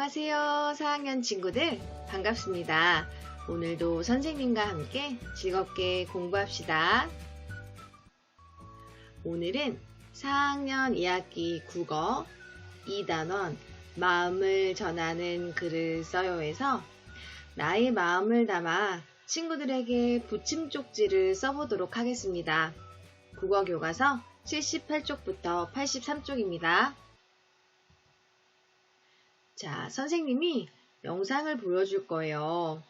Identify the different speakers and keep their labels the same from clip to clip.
Speaker 1: 안녕하세요. 4학년 친구들 반갑습니다. 오늘도 선생님과 함께 즐겁게 공부합시다. 오늘은 4학년 2학기 국어 2단원 마음을 전하는 글을 써요에서 나의 마음을 담아 친구들에게 붙임 쪽지를 써보도록 하겠습니다. 국어 교과서 78쪽부터 83쪽입니다. 자, 선생님이 영상을 보여줄 거예요.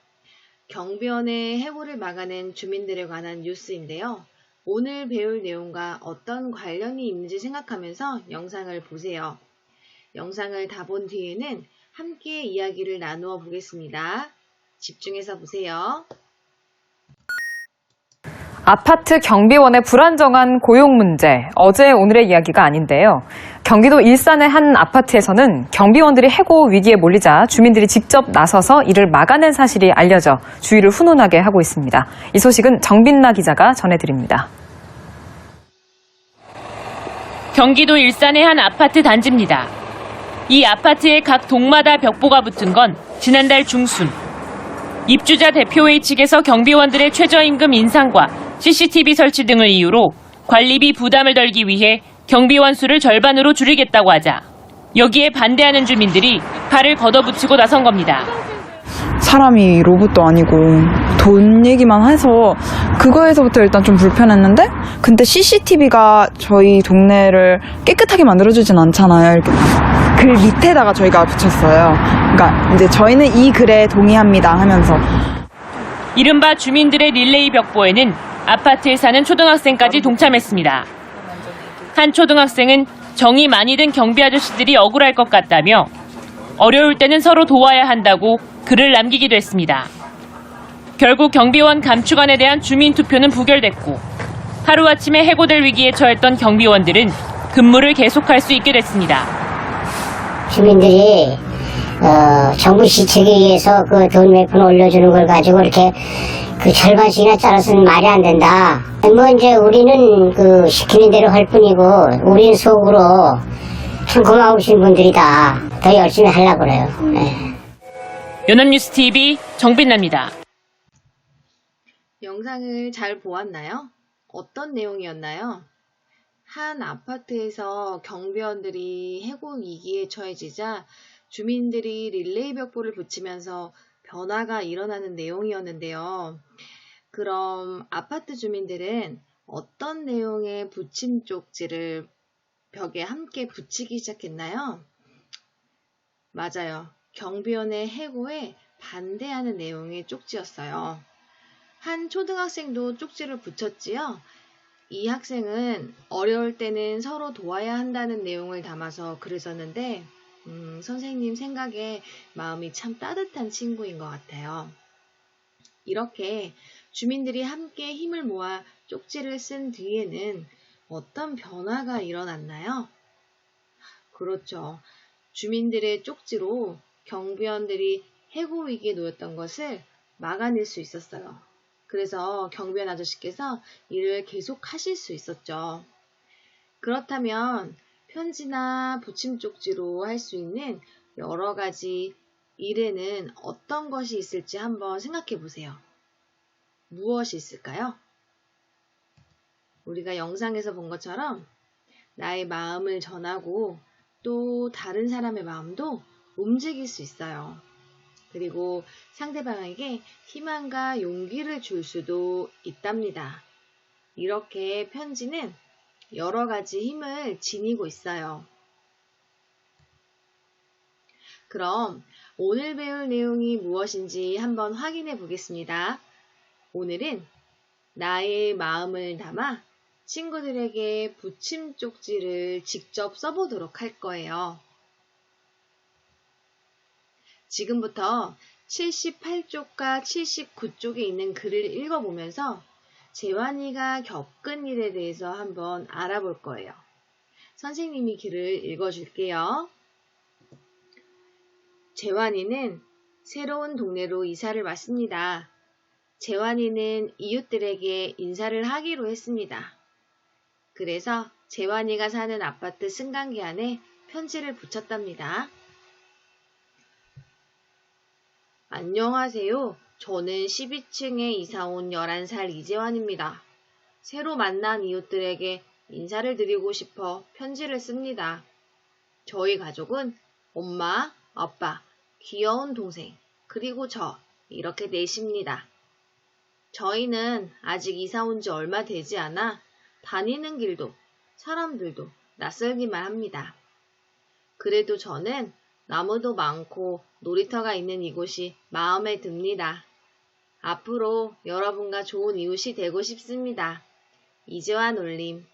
Speaker 1: 경비원의 해고를 막아낸 주민들에 관한 뉴스인데요. 오늘 배울 내용과 어떤 관련이 있는지 생각하면서 영상을 보세요. 영상을 다 본 뒤에는 함께 이야기를 나누어 보겠습니다. 집중해서 보세요.
Speaker 2: 아파트 경비원의 불안정한 고용 문제, 어제 오늘의 이야기가 아닌데요. 경기도 일산의 한 아파트에서는 경비원들이 해고 위기에 몰리자 주민들이 직접 나서서 이를 막아낸 사실이 알려져 주의를 훈훈하게 하고 있습니다. 이 소식은 정빈나 기자가 전해드립니다.
Speaker 3: 경기도 일산의 한 아파트 단지입니다. 이 아파트의 각 동마다 벽보가 붙은 건 지난달 중순. 입주자 대표회의 측에서 경비원들의 최저임금 인상과 CCTV 설치 등을 이유로 관리비 부담을 덜기 위해 경비원 수를 절반으로 줄이겠다고 하자 여기에 반대하는 주민들이 발을 걷어붙이고 나선 겁니다.
Speaker 4: 사람이 로봇도 아니고 돈 얘기만 해서 그거에서부터 일단 좀 불편했는데, 근데 CCTV가 저희 동네를 깨끗하게 만들어주진 않잖아요. 이렇게 글 밑에다가 저희가 붙였어요. 그러니까 이제 저희는 이 글에 동의합니다 하면서.
Speaker 3: 이른바 주민들의 릴레이 벽보에는 아파트에 사는 초등학생까지 동참했습니다. 한 초등학생은 정이 많이 든 경비 아저씨들이 억울할 것 같다며 어려울 때는 서로 도와야 한다고 글을 남기기도 했습니다. 결국 경비원 감축안에 대한 주민투표는 부결됐고 하루아침에 해고될 위기에 처했던 경비원들은 근무를 계속할 수 있게 됐습니다.
Speaker 5: 주민들이 정부 시책에 의해서 그 돈 몇 푼 올려주는 걸 가지고 이렇게 그 절반씩이나 잘라서는 말이 안 된다. 뭐 이제 우리는 그 시키는 대로 할 뿐이고 우리는 속으로 참 고마우신 분들이다. 더 열심히 하려고 그래요. 네.
Speaker 3: 연합뉴스 TV 정빈나입니다.
Speaker 1: 영상을 잘 보았나요? 어떤 내용이었나요? 한 아파트에서 경비원들이 해고 위기에 처해지자 주민들이 릴레이 벽보를 붙이면서 변화가 일어나는 내용이었는데요. 그럼 아파트 주민들은 어떤 내용의 붙임 쪽지를 벽에 함께 붙이기 시작했나요? 맞아요. 경비원의 해고에 반대하는 내용의 쪽지였어요. 한 초등학생도 쪽지를 붙였지요. 이 학생은 어려울 때는 서로 도와야 한다는 내용을 담아서 글을 썼는데 선생님 생각에 마음이 참 따뜻한 친구인 것 같아요. 이렇게 주민들이 함께 힘을 모아 쪽지를 쓴 뒤에는 어떤 변화가 일어났나요? 그렇죠. 주민들의 쪽지로 경비원들이 해고 위기에 놓였던 것을 막아낼 수 있었어요. 그래서 경비원 아저씨께서 일을 계속 하실 수 있었죠. 그렇다면 편지나 붙임 쪽지로 할 수 있는 여러 가지 일에는 어떤 것이 있을지 한번 생각해 보세요. 무엇이 있을까요? 우리가 영상에서 본 것처럼 나의 마음을 전하고 또 다른 사람의 마음도 움직일 수 있어요. 그리고 상대방에게 희망과 용기를 줄 수도 있답니다. 이렇게 편지는 여러 가지 힘을 지니고 있어요. 그럼 오늘 배울 내용이 무엇인지 한번 확인해 보겠습니다. 오늘은 나의 마음을 담아 친구들에게 붙임 쪽지를 직접 써보도록 할 거예요. 지금부터 78쪽과 79쪽에 있는 글을 읽어보면서 재환이가 겪은 일에 대해서 한번 알아볼 거예요. 선생님이 글을 읽어줄게요. 재환이는 새로운 동네로 이사를 왔습니다. 재환이는 이웃들에게 인사를 하기로 했습니다. 그래서 재환이가 사는 아파트 승강기 안에 편지를 붙였답니다. 안녕하세요. 저는 12층에 이사온 11살 이재환입니다. 새로 만난 이웃들에게 인사를 드리고 싶어 편지를 씁니다. 저희 가족은 엄마, 아빠, 귀여운 동생, 그리고 저, 이렇게 넷입니다. 저희는 아직 이사 온 지 얼마 되지 않아 다니는 길도 사람들도 낯설기만 합니다. 그래도 저는 나무도 많고 놀이터가 있는 이곳이 마음에 듭니다. 앞으로 여러분과 좋은 이웃이 되고 싶습니다. 이재환 올림.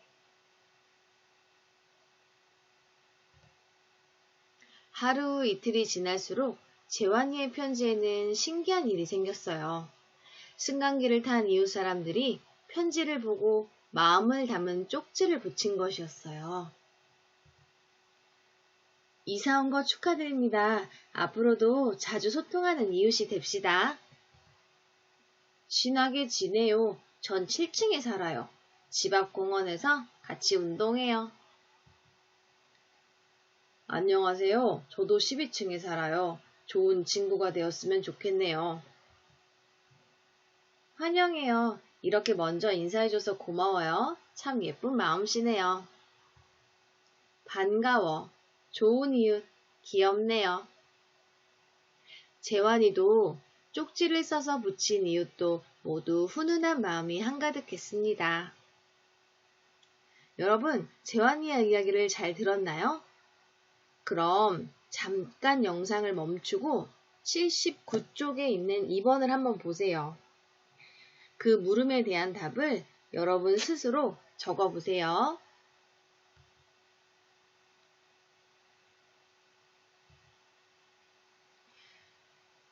Speaker 1: 하루 이틀이 지날수록 재환이의 편지에는 신기한 일이 생겼어요. 승강기를 탄 이웃 사람들이 편지를 보고 마음을 담은 쪽지를 붙인 것이었어요. 이사 온 거 축하드립니다. 앞으로도 자주 소통하는 이웃이 됩시다. 친하게 지내요. 전 7층에 살아요. 집 앞 공원에서 같이 운동해요. 안녕하세요. 저도 12층에 살아요. 좋은 친구가 되었으면 좋겠네요. 환영해요. 이렇게 먼저 인사해줘서 고마워요. 참 예쁜 마음씨네요. 반가워. 좋은 이웃. 귀엽네요. 재환이도 쪽지를 써서 붙인 이웃도 모두 훈훈한 마음이 한가득했습니다. 여러분, 재환이의 이야기를 잘 들었나요? 그럼 잠깐 영상을 멈추고 79쪽에 있는 2번을 한번 보세요. 그 물음에 대한 답을 여러분 스스로 적어보세요.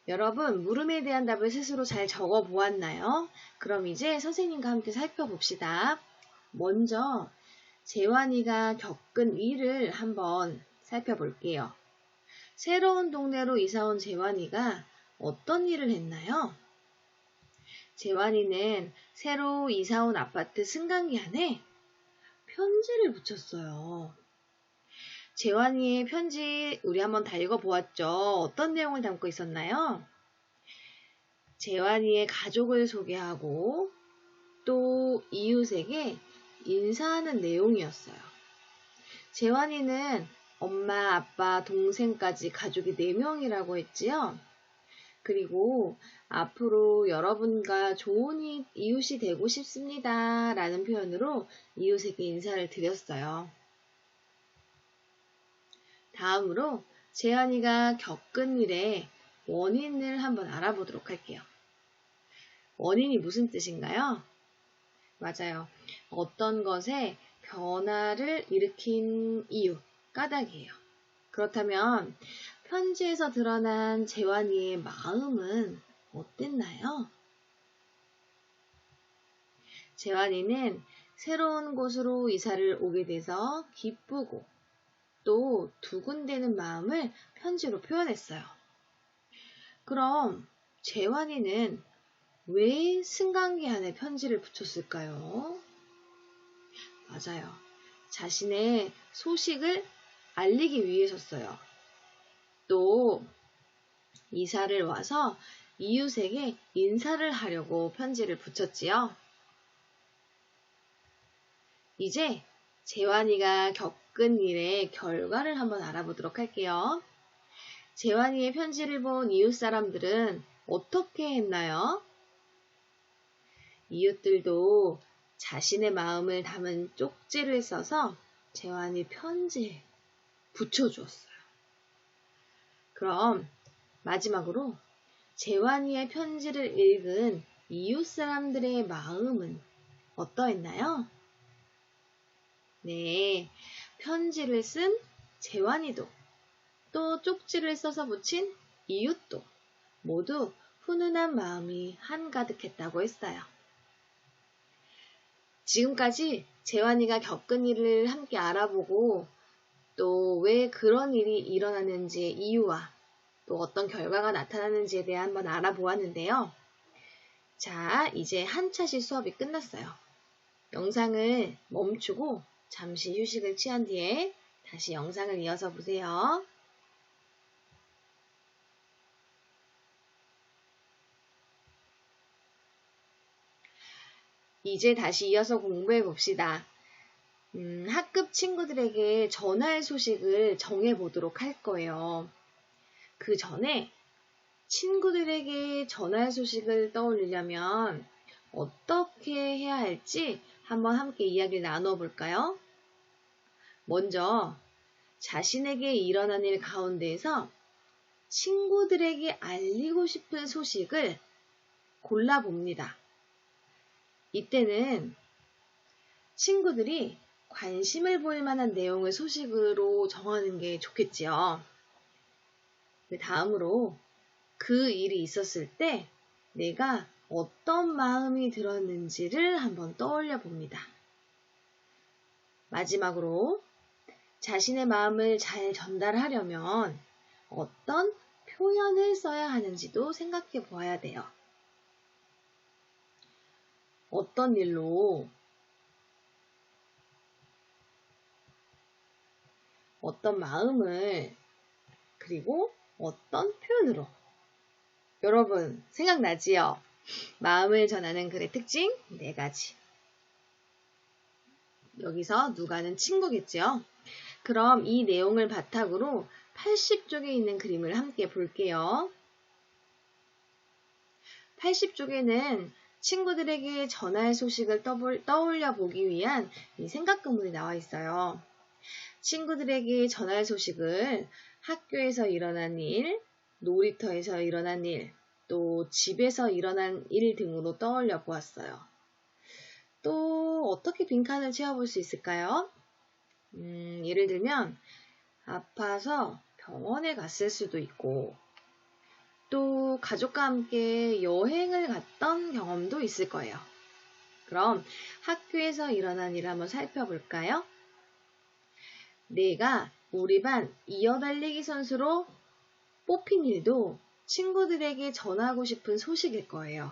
Speaker 1: 여러분, 물음에 대한 답을 스스로 잘 적어보았나요? 그럼 이제 선생님과 함께 살펴봅시다. 먼저 재환이가 겪은 일을 한번 살펴볼게요. 새로운 동네로 이사온 재환이가 어떤 일을 했나요? 재환이는 새로 이사온 아파트 승강기 안에 편지를 붙였어요. 재환이의 편지 우리 한번 다 읽어보았죠? 어떤 내용을 담고 있었나요? 재환이의 가족을 소개하고 또 이웃에게 인사하는 내용이었어요. 재환이는 엄마, 아빠, 동생까지 가족이 4명이라고 했지요. 그리고 앞으로 여러분과 좋은 이웃이 되고 싶습니다. 라는 표현으로 이웃에게 인사를 드렸어요. 다음으로 재환이가 겪은 일의 원인을 한번 알아보도록 할게요. 원인이 무슨 뜻인가요? 맞아요. 어떤 것에 변화를 일으킨 이유, 까닭이에요. 그렇다면 편지에서 드러난 재환이의 마음은 어땠나요? 재환이는 새로운 곳으로 이사를 오게 돼서 기쁘고 또 두근대는 마음을 편지로 표현했어요. 그럼 재환이는 왜 승강기 안에 편지를 붙였을까요? 맞아요. 자신의 소식을 알리기 위해서였어요. 또 이사를 와서 이웃에게 인사를 하려고 편지를 붙였지요. 이제 재환이가 겪은 일의 결과를 한번 알아보도록 할게요. 재환이의 편지를 본 이웃 사람들은 어떻게 했나요? 이웃들도 자신의 마음을 담은 쪽지를 써서 재환이 편지에 붙여주었어요. 그럼 마지막으로 재환이의 편지를 읽은 이웃 사람들의 마음은 어떠했나요? 네, 편지를 쓴 재환이도 또 쪽지를 써서 붙인 이웃도 모두 훈훈한 마음이 한가득했다고 했어요. 지금까지 재환이가 겪은 일을 함께 알아보고 또 왜 그런 일이 일어나는지의 이유와 또 어떤 결과가 나타나는지에 대해 한번 알아보았는데요. 자, 이제 한 차시 수업이 끝났어요. 영상을 멈추고 잠시 휴식을 취한 뒤에 다시 영상을 이어서 보세요. 이제 다시 이어서 공부해 봅시다. 학급 친구들에게 전할 소식을 정해 보도록 할 거예요. 그 전에 친구들에게 전할 소식을 떠올리려면 어떻게 해야 할지 한번 함께 이야기를 나눠볼까요? 먼저 자신에게 일어난 일 가운데에서 친구들에게 알리고 싶은 소식을 골라봅니다. 이때는 친구들이 관심을 보일 만한 내용을 소식으로 정하는 게 좋겠지요. 그 다음으로 그 일이 있었을 때 내가 어떤 마음이 들었는지를 한번 떠올려 봅니다. 마지막으로 자신의 마음을 잘 전달하려면 어떤 표현을 써야 하는지도 생각해 보아야 돼요. 어떤 일로, 어떤 마음을, 그리고 어떤 표현으로. 여러분 생각나지요? 마음을 전하는 글의 특징 4가지. 여기서 누가는 친구겠지요? 그럼 이 내용을 바탕으로 80쪽에 있는 그림을 함께 볼게요. 80쪽에는 친구들에게 전할 소식을 떠올려 보기 위한 이 생각구문이 나와 있어요. 친구들에게 전할 소식을 학교에서 일어난 일, 놀이터에서 일어난 일, 또 집에서 일어난 일 등으로 떠올려 보았어요. 또 어떻게 빈칸을 채워볼 수 있을까요? 예를 들면 아파서 병원에 갔을 수도 있고 또 가족과 함께 여행을 갔던 경험도 있을 거예요. 그럼 학교에서 일어난 일을 한번 살펴볼까요? 내가 우리 반 이어달리기 선수로 뽑힌 일도 친구들에게 전하고 싶은 소식일 거예요.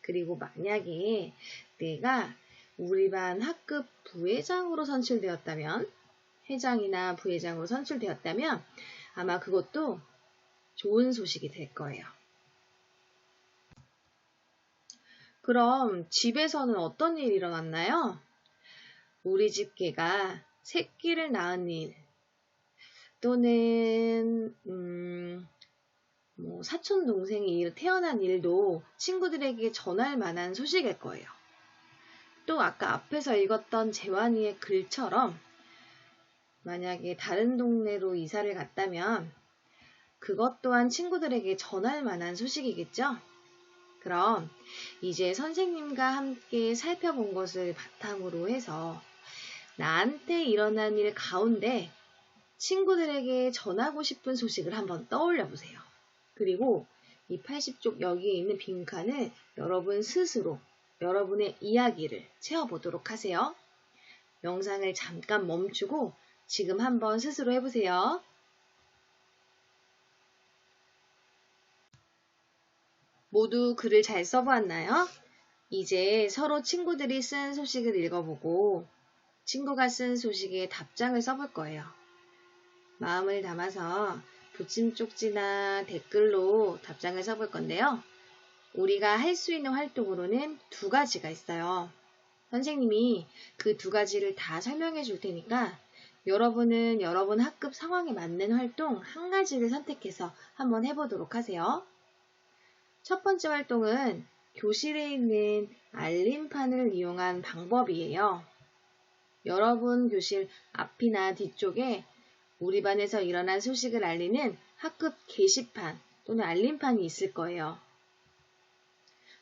Speaker 1: 그리고 만약에 내가 우리 반 학급 부회장으로 선출되었다면, 회장이나 부회장으로 선출되었다면 아마 그것도 좋은 소식이 될 거예요. 그럼 집에서는 어떤 일이 일어났나요? 우리 집 개가 새끼를 낳은 일, 또는 사촌 동생이 태어난 일도 친구들에게 전할 만한 소식일 거예요. 또 아까 앞에서 읽었던 재환이의 글처럼 만약에 다른 동네로 이사를 갔다면 그것 또한 친구들에게 전할 만한 소식이겠죠? 그럼 이제 선생님과 함께 살펴본 것을 바탕으로 해서 나한테 일어난 일 가운데 친구들에게 전하고 싶은 소식을 한번 떠올려 보세요. 그리고 이 80쪽 여기에 있는 빈칸을 여러분 스스로 여러분의 이야기를 채워보도록 하세요. 영상을 잠깐 멈추고 지금 한번 스스로 해보세요. 모두 글을 잘 써보았나요? 이제 서로 친구들이 쓴 소식을 읽어보고 친구가 쓴 소식에 답장을 써볼 거예요. 마음을 담아서 붙임 쪽지나 댓글로 답장을 써볼 건데요. 우리가 할 수 있는 활동으로는 2가지가 있어요. 선생님이 그 2가지를 다 설명해 줄 테니까 여러분은 여러분 학급 상황에 맞는 활동 1가지를 선택해서 한번 해보도록 하세요. 첫 번째 활동은 교실에 있는 알림판을 이용한 방법이에요. 여러분 교실 앞이나 뒤쪽에 우리 반에서 일어난 소식을 알리는 학급 게시판 또는 알림판이 있을 거예요.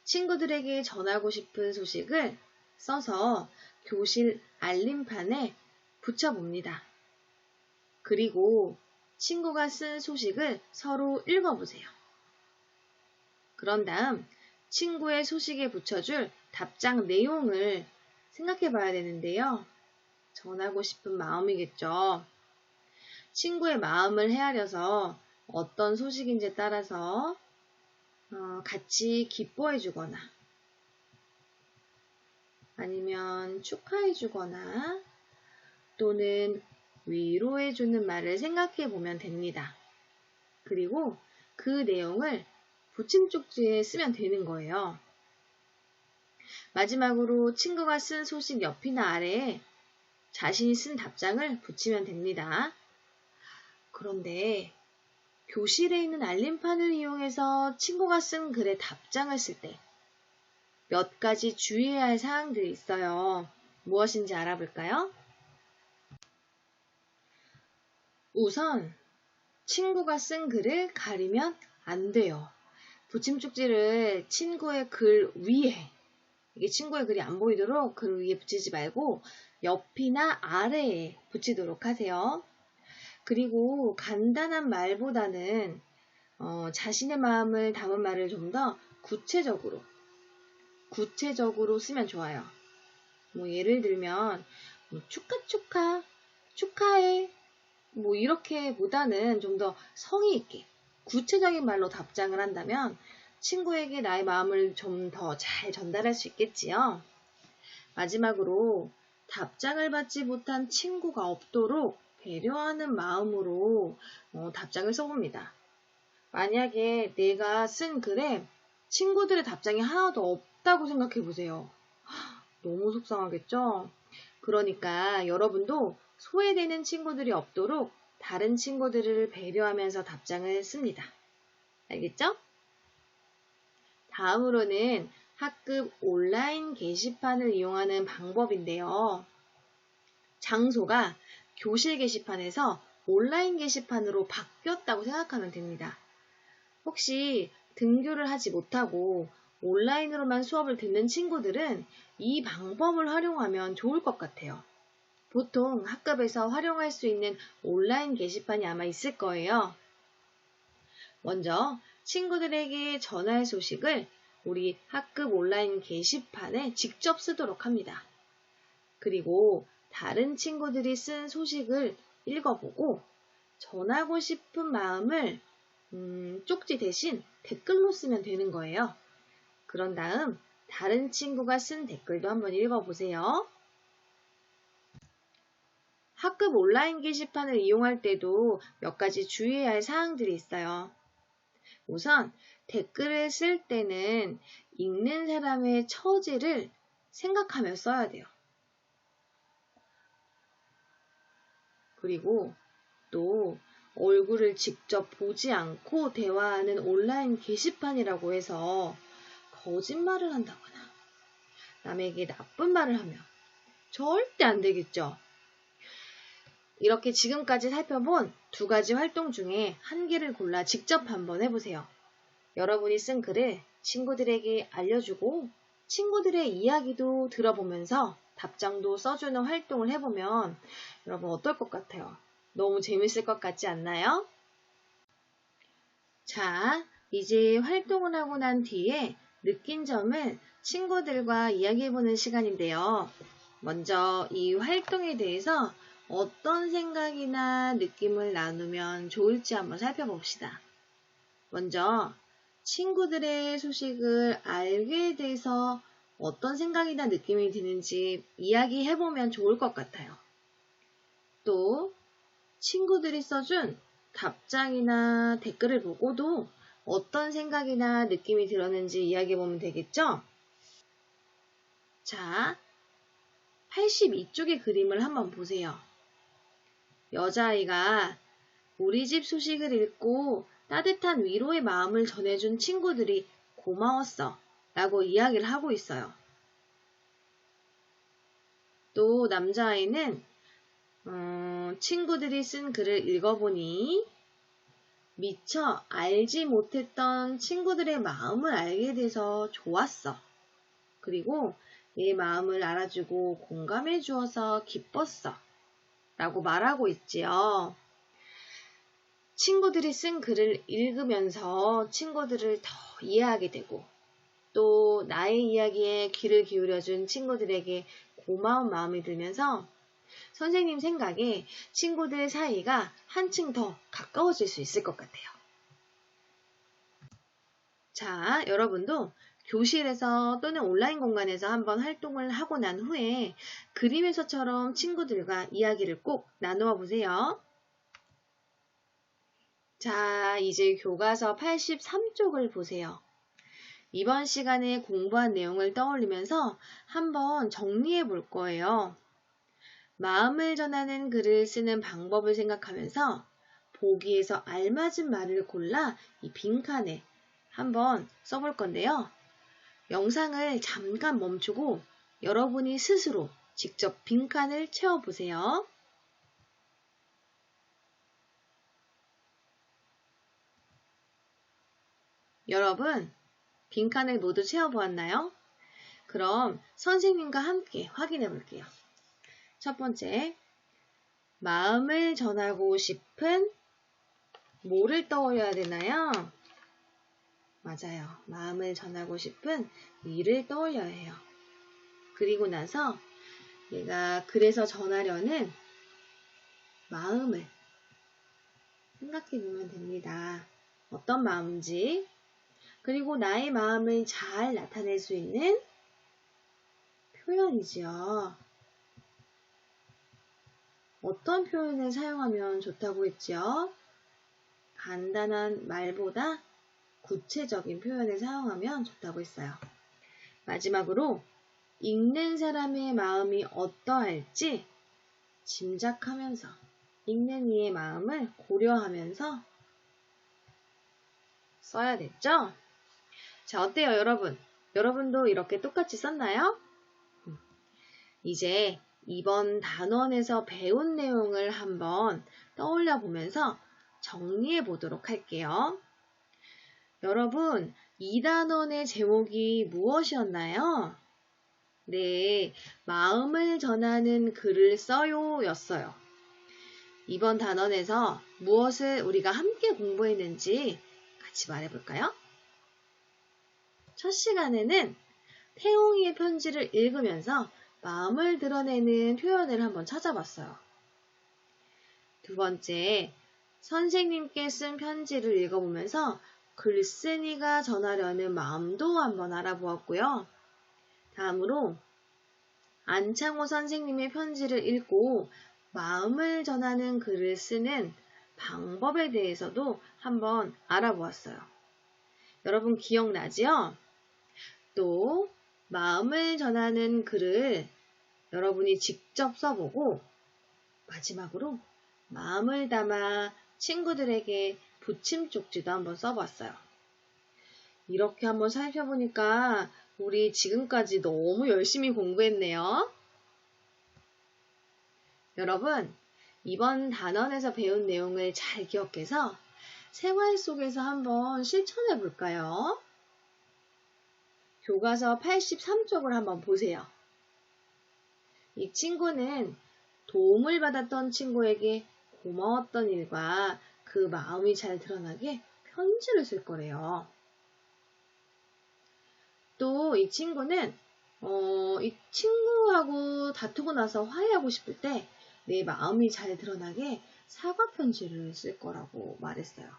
Speaker 1: 친구들에게 전하고 싶은 소식을 써서 교실 알림판에 붙여봅니다. 그리고 친구가 쓴 소식을 서로 읽어보세요. 그런 다음 친구의 소식에 붙여줄 답장 내용을 생각해 봐야 되는데요. 전하고 싶은 마음이겠죠. 친구의 마음을 헤아려서 어떤 소식인지에 따라서 같이 기뻐해 주거나 아니면 축하해 주거나 또는 위로해 주는 말을 생각해 보면 됩니다. 그리고 그 내용을 붙임 쪽지에 쓰면 되는 거예요. 마지막으로 친구가 쓴 소식 옆이나 아래에 자신이 쓴 답장을 붙이면 됩니다. 그런데 교실에 있는 알림판을 이용해서 친구가 쓴 글에 답장을 쓸 때 몇 가지 주의해야 할 사항들이 있어요. 무엇인지 알아볼까요? 우선 친구가 쓴 글을 가리면 안 돼요. 붙임 쪽지를 친구의 글 위에, 이게 친구의 글이 안 보이도록 글 위에 붙이지 말고 옆이나 아래에 붙이도록 하세요. 그리고 간단한 말보다는 자신의 마음을 담은 말을 좀 더 구체적으로 쓰면 좋아요. 뭐 예를 들면 축하해 뭐 이렇게보다는 좀 더 성의 있게 구체적인 말로 답장을 한다면 친구에게 나의 마음을 좀 더 잘 전달할 수 있겠지요. 마지막으로 답장을 받지 못한 친구가 없도록 배려하는 마음으로 답장을 써봅니다. 만약에 내가 쓴 글에 친구들의 답장이 하나도 없다고 생각해 보세요. 너무 속상하겠죠? 그러니까 여러분도 소외되는 친구들이 없도록 다른 친구들을 배려하면서 답장을 씁니다. 알겠죠? 다음으로는 학급 온라인 게시판을 이용하는 방법인데요. 장소가 교실 게시판에서 온라인 게시판으로 바뀌었다고 생각하면 됩니다. 혹시 등교를 하지 못하고 온라인으로만 수업을 듣는 친구들은 이 방법을 활용하면 좋을 것 같아요. 보통 학급에서 활용할 수 있는 온라인 게시판이 아마 있을 거예요. 먼저 친구들에게 전할 소식을 우리 학급 온라인 게시판에 직접 쓰도록 합니다. 그리고 다른 친구들이 쓴 소식을 읽어보고 전하고 싶은 마음을 쪽지 대신 댓글로 쓰면 되는 거예요. 그런 다음 다른 친구가 쓴 댓글도 한번 읽어보세요. 학급 온라인 게시판을 이용할 때도 몇 가지 주의해야 할 사항들이 있어요. 우선 댓글을 쓸 때는 읽는 사람의 처지를 생각하며 써야 돼요. 그리고 또 얼굴을 직접 보지 않고 대화하는 온라인 게시판이라고 해서 거짓말을 한다거나 남에게 나쁜 말을 하면 절대 안 되겠죠. 이렇게 지금까지 살펴본 두 가지 활동 중에 한 개를 골라 직접 한번 해보세요. 여러분이 쓴 글을 친구들에게 알려주고 친구들의 이야기도 들어보면서 답장도 써주는 활동을 해보면 여러분 어떨 것 같아요? 너무 재밌을 것 같지 않나요? 자, 이제 활동을 하고 난 뒤에 느낀 점을 친구들과 이야기해보는 시간인데요. 먼저 이 활동에 대해서 어떤 생각이나 느낌을 나누면 좋을지 한번 살펴봅시다. 먼저 친구들의 소식을 알게 돼서 어떤 생각이나 느낌이 드는지 이야기해보면 좋을 것 같아요. 또 친구들이 써준 답장이나 댓글을 보고도 어떤 생각이나 느낌이 들었는지 이야기해보면 되겠죠? 자, 82쪽의 그림을 한번 보세요. 여자아이가 우리 집 소식을 읽고 따뜻한 위로의 마음을 전해준 친구들이 고마웠어 라고 이야기를 하고 있어요. 또 남자아이는 친구들이 쓴 글을 읽어보니 미처 알지 못했던 친구들의 마음을 알게 돼서 좋았어. 그리고 내 마음을 알아주고 공감해 주어서 기뻤어. 라고 말하고 있지요. 친구들이 쓴 글을 읽으면서 친구들을 더 이해하게 되고 또 나의 이야기에 귀를 기울여준 친구들에게 고마운 마음이 들면서 선생님 생각에 친구들 사이가 한층 더 가까워질 수 있을 것 같아요. 자, 여러분도 교실에서 또는 온라인 공간에서 한번 활동을 하고 난 후에 그림에서처럼 친구들과 이야기를 꼭 나누어 보세요. 자, 이제 교과서 83쪽을 보세요. 이번 시간에 공부한 내용을 떠올리면서 한번 정리해 볼 거예요. 마음을 전하는 글을 쓰는 방법을 생각하면서 보기에서 알맞은 말을 골라 이 빈칸에 한번 써볼 건데요. 영상을 잠깐 멈추고 여러분이 스스로 직접 빈칸을 채워보세요. 여러분, 빈칸을 모두 채워보았나요? 그럼 선생님과 함께 확인해 볼게요. 첫 번째, 마음을 전하고 싶은 뭐를 떠올려야 되나요? 맞아요. 마음을 전하고 싶은 일을 떠올려야 해요. 그리고 나서 내가 그래서 전하려는 마음을 생각해 보면 됩니다. 어떤 마음인지, 그리고 나의 마음을 잘 나타낼 수 있는 표현이지요. 어떤 표현을 사용하면 좋다고 했죠? 간단한 말보다 구체적인 표현을 사용하면 좋다고 했어요. 마지막으로 읽는 사람의 마음이 어떠할지 짐작하면서 읽는 이의 마음을 고려하면서 써야 됐죠? 자, 어때요, 여러분? 여러분도 이렇게 똑같이 썼나요? 이제 이번 단원에서 배운 내용을 한번 떠올려 보면서 정리해 보도록 할게요. 여러분, 이 단원의 제목이 무엇이었나요? 네, 마음을 전하는 글을 써요 였어요. 이번 단원에서 무엇을 우리가 함께 공부했는지 같이 말해볼까요? 첫 시간에는 태용이의 편지를 읽으면서 마음을 드러내는 표현을 한번 찾아봤어요. 두 번째, 선생님께 쓴 편지를 읽어보면서 글쓴이가 전하려는 마음도 한번 알아보았고요. 다음으로 안창호 선생님의 편지를 읽고 마음을 전하는 글을 쓰는 방법에 대해서도 한번 알아보았어요. 여러분 기억나지요? 또 마음을 전하는 글을 여러분이 직접 써보고 마지막으로 마음을 담아 친구들에게 붙임 쪽지도 한번 써봤어요. 이렇게 한번 살펴보니까 우리 지금까지 너무 열심히 공부했네요. 여러분, 이번 단원에서 배운 내용을 잘 기억해서 생활 속에서 한번 실천해 볼까요? 교과서 83쪽을 한번 보세요. 이 친구는 도움을 받았던 친구에게 고마웠던 일과 그 마음이 잘 드러나게 편지를 쓸 거래요. 또 이 친구는 이 친구하고 다투고 나서 화해하고 싶을 때 내 마음이 잘 드러나게 사과 편지를 쓸 거라고 말했어요.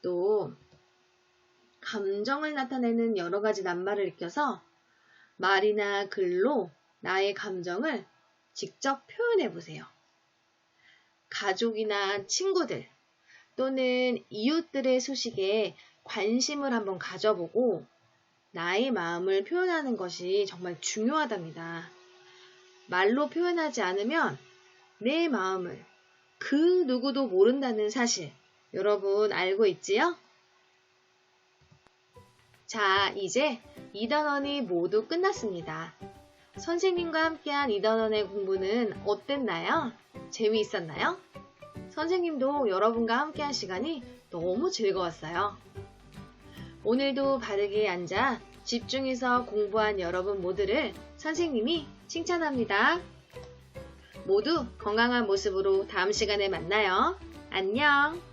Speaker 1: 또 감정을 나타내는 여러 가지 낱말을 익혀서 말이나 글로 나의 감정을 직접 표현해 보세요. 가족이나 친구들 또는 이웃들의 소식에 관심을 한번 가져보고 나의 마음을 표현하는 것이 정말 중요하답니다. 말로 표현하지 않으면 내 마음을 그 누구도 모른다는 사실 여러분 알고 있지요? 자, 이제 2단원이 모두 끝났습니다. 선생님과 함께한 2단원의 공부는 어땠나요? 재미있었나요? 선생님도 여러분과 함께한 시간이 너무 즐거웠어요. 오늘도 바르게 앉아 집중해서 공부한 여러분 모두를 선생님이 칭찬합니다. 모두 건강한 모습으로 다음 시간에 만나요. 안녕!